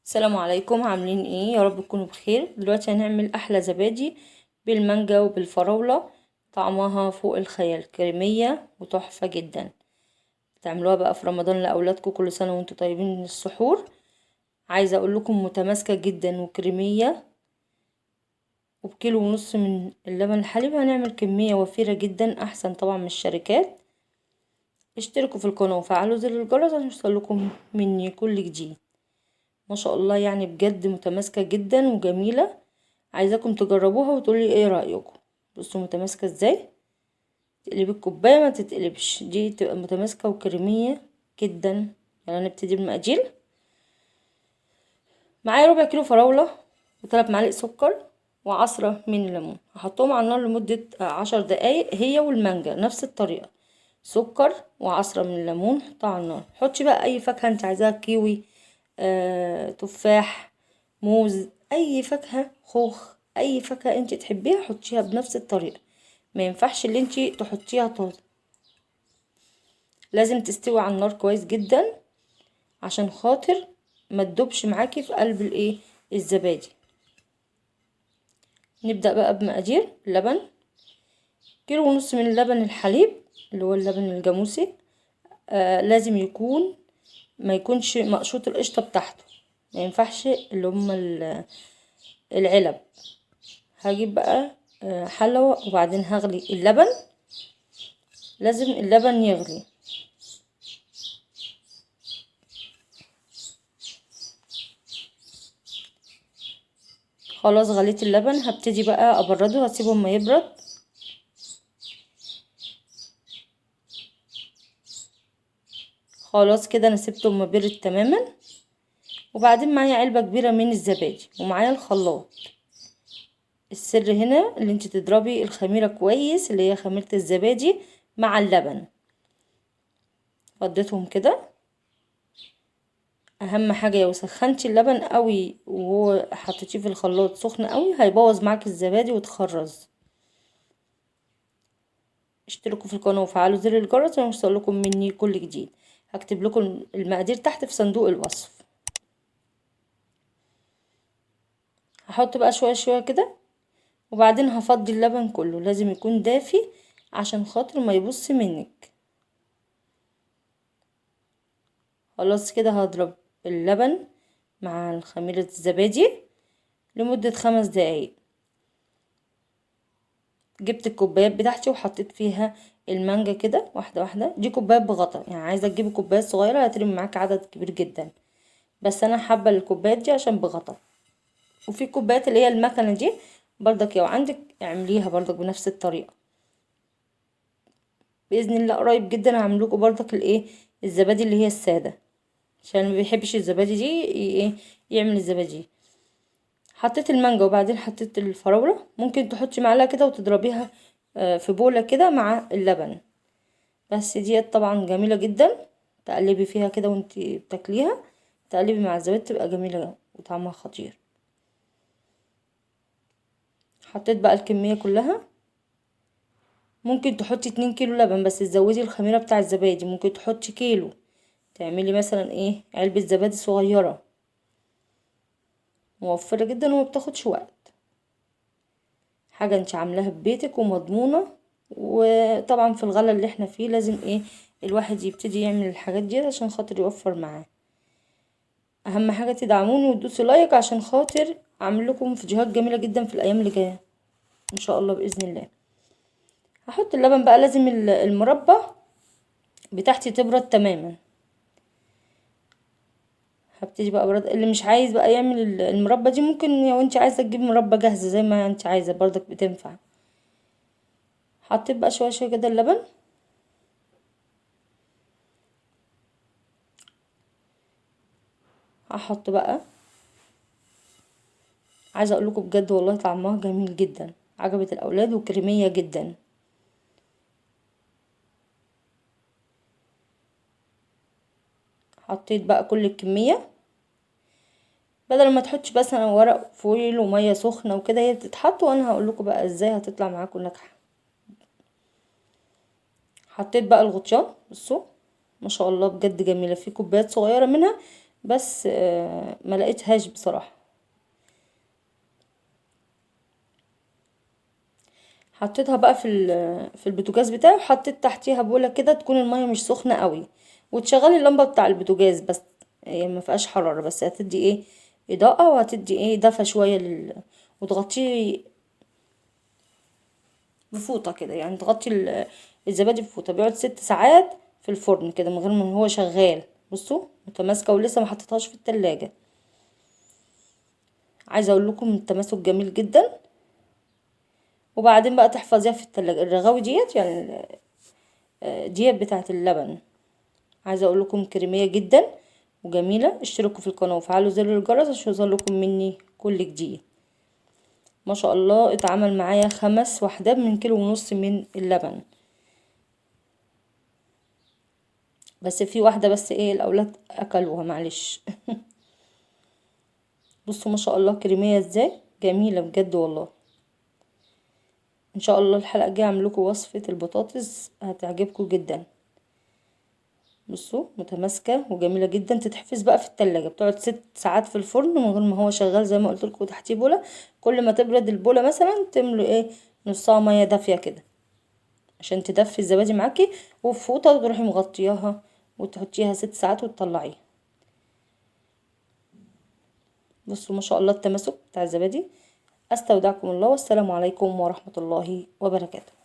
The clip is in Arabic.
السلام عليكم، عاملين ايه؟ يا رب تكونوا بخير. دلوقتي هنعمل احلى زبادي بالمانجا وبالفراولة. طعمها فوق الخيال، كريمية وتحفة جدا. تعملوها بقى في رمضان لاولادكم، كل سنة وانتم طيبين. السحور عايزة اقول لكم متماسكة جدا وكريمية. وبكيلو ونص من اللبن الحليب هنعمل كمية وفيرة جدا، احسن طبعا من الشركات. اشتركوا في القناة وفعلوا زر الجرس عشان يوصلكم مني كل جديد. ما شاء الله، يعني بجد متماسكة جدا وجميلة. عايزاكم تجربوها وتقولي ايه رأيكم. بصوا متماسكة ازاي، تقلبي الكوباية ما تتقلبش، دي تبقى متماسكة وكريمية جدا. يلا نبتدي بالمقادير. معايا ربع كيلو فراولة و3 معالق سكر وعصرة من الليمون. هحطهم على النار لمدة 10 دقايق، هي والمانجا نفس الطريقة. سكر وعصرة من الليمون، حطها على النار. حطي بقى اي فاكهة انت عايزاها، كيوي، تفاح، موز، اي فاكهة، خوخ، اي فاكهة انت تحبيها حطيها بنفس الطريقة. ما ينفعش اللي انت تحطيها طازة، لازم تستوي على النار كويس جدا عشان خاطر ما تدوبش معاكي في قلب الايه، الزبادي. نبدأ بقى بمقادير اللبن. كيلو ونص من اللبن الحليب اللي هو اللبن الجاموسي. لازم يكون، ما يكونش مقشوط القشطة بتاعته، ما ينفعش اللي هما العلب. هجيب بقى حلة وبعدين هغلي اللبن. لازم اللبن يغلي. خلاص غليت اللبن، هبتدي بقى ابرده، هسيبه ما يبرد. خلاص كده انا سبته ما برد تماما. وبعدين معايا علبة كبيرة من الزبادي ومعايا الخلاط. السر هنا اللي انت تضربي الخميرة كويس، اللي هي خميرة الزبادي مع اللبن. فضيتهم كده. اهم حاجة لو سخنتي اللبن قوي وهو حطيتيه في الخلاط سخن قوي هيبوظ معاك الزبادي وتخرز. اشتركوا في القناة وفعلوا زر الجرس عشان يوصلكم مني كل جديد. هكتب لكم المقادير تحت في صندوق الوصف. هحط بقى شوية شوية كده، وبعدين هفضي اللبن كله. لازم يكون دافي عشان خاطر ما يبص منك. خلاص كده هضرب اللبن مع خميرة الزبادي لمدة 5 دقايق. جبت الكوبايات بتاعتي وحطيت فيها المانجا كده واحدة واحدة. دي كوبايات بغطا، يعني عايزة تجيبي كوبايات صغيرة هترمي معاك عدد كبير جدا، بس انا حابة الكوبايات دي عشان بغطا. وفي كوبايات اللي هي المكنة دي برضك، لو عندك اعمليها برضك بنفس الطريقة. بإذن الله قريب جدا هعملكوا برضك الايه، الزبادي اللي هي السادة، عشان ما بيحبش الزبادي دي ايه، يعمل الزبادي. حطيت المانجا وبعدين حطيت الفراولة. ممكن تحطي معلقة كده وتضربيها في بولة كده مع اللبن. بس ديت طبعا جميلة جدا. تقلبي فيها كده وانتي بتاكليها، تقلبي مع الزبادي تبقى جميلة وطعمها خطير. حطيت بقى الكمية كلها. ممكن تحطي 2 كيلو لبن بس تزودي الخميرة بتاع الزبادي. ممكن تحطي كيلو، تعملي مثلا ايه، علبة زبادي صغيرة. موفرة جدا وما بتاخدش وقت. حاجة انت عاملاها ببيتك ومضمونة. وطبعا في الغلا اللي احنا فيه لازم ايه، الواحد يبتدي يعمل الحاجات دي عشان خاطر يوفر معاه. اهم حاجة تدعموني وتدوسوا لايك عشان خاطر اعمل لكم فيديوهات جميلة جدا في الايام اللي جاية ان شاء الله باذن الله. هحط اللبن بقى. لازم المربى بتاعتي تبرد تماما. هبتدي بقى برد. اللي مش عايز بقى يعمل المربى دي، ممكن لو انت عايزه تجيب مربى جاهزه زي ما انت عايزه برضك بتنفع. حطيت بقى شويه شويه كده اللبن. هحط بقى. عايزه اقول لكم بجد والله طعمها جميل جدا، عجبت الاولاد وكريميه جدا. حطيت بقى كل الكميه. بدل ما تحطش بس انا ورق فويل وميه سخنه وكده، هي بتتحط وانا هقول لكم بقى ازاي هتطلع معاكم ناجحه. حطيت بقى الغطيان. بصوا ما شاء الله بجد جميله، في كوبايات صغيره منها بس ما لقيتهاش بصراحة. حطيتها بقى في البوتاجاز بتاعي، وحطيت تحتيها بوله كده تكون الميه مش سخنه قوي، وتشغلي اللمبه بتاع البوتاجاز بس، هي ما فيهاش حراره، بس هتدي ايه اضاءه، وهتدي ايه دفى شويه وتغطيه بفوطه كده، يعني تغطي الزبادي بفوطه. بيقعد 6 ساعات في الفرن كده من غير ما هو شغال. بصوا متماسكه ولسه ما حطيتهاش في التلاجة. عايزه اقول لكم التماسك جميل جدا. وبعدين بقى تحفظيها في التلاجة. الرغاوي ديت يعني ديت بتاعه اللبن. عايزه اقول لكم كريميه جدا وجميله. اشتركوا في القناه وفعلوا زر الجرس عشان يوصلكم مني كل جديد. ما شاء الله اتعمل معايا 5 وحدات من كيلو ونص من اللبن. بس في واحده بس ايه الاولاد اكلوها معلش. بصوا ما شاء الله كريميه ازاي جميله بجد والله. ان شاء الله الحلقه الجايه اعمل لكم وصفه البطاطس هتعجبكم جدا. بصوا متماسكه وجميله جدا. تتحفظ بقى في التلاجة. بتقعد 6 ساعات في الفرن من غير ما هو شغال زي ما قلت لكم. تحتيه بوله، كل ما تبرد البوله مثلا تملوا ايه نصها ميه دافيه كده عشان تدفي الزبادي معاكي، وفي فوطه تروحي مغطياها وتحطيها 6 ساعات وتطلعيها. بصوا ما شاء الله التماسك بتاع الزبادي. استودعكم الله والسلام عليكم ورحمه الله وبركاته.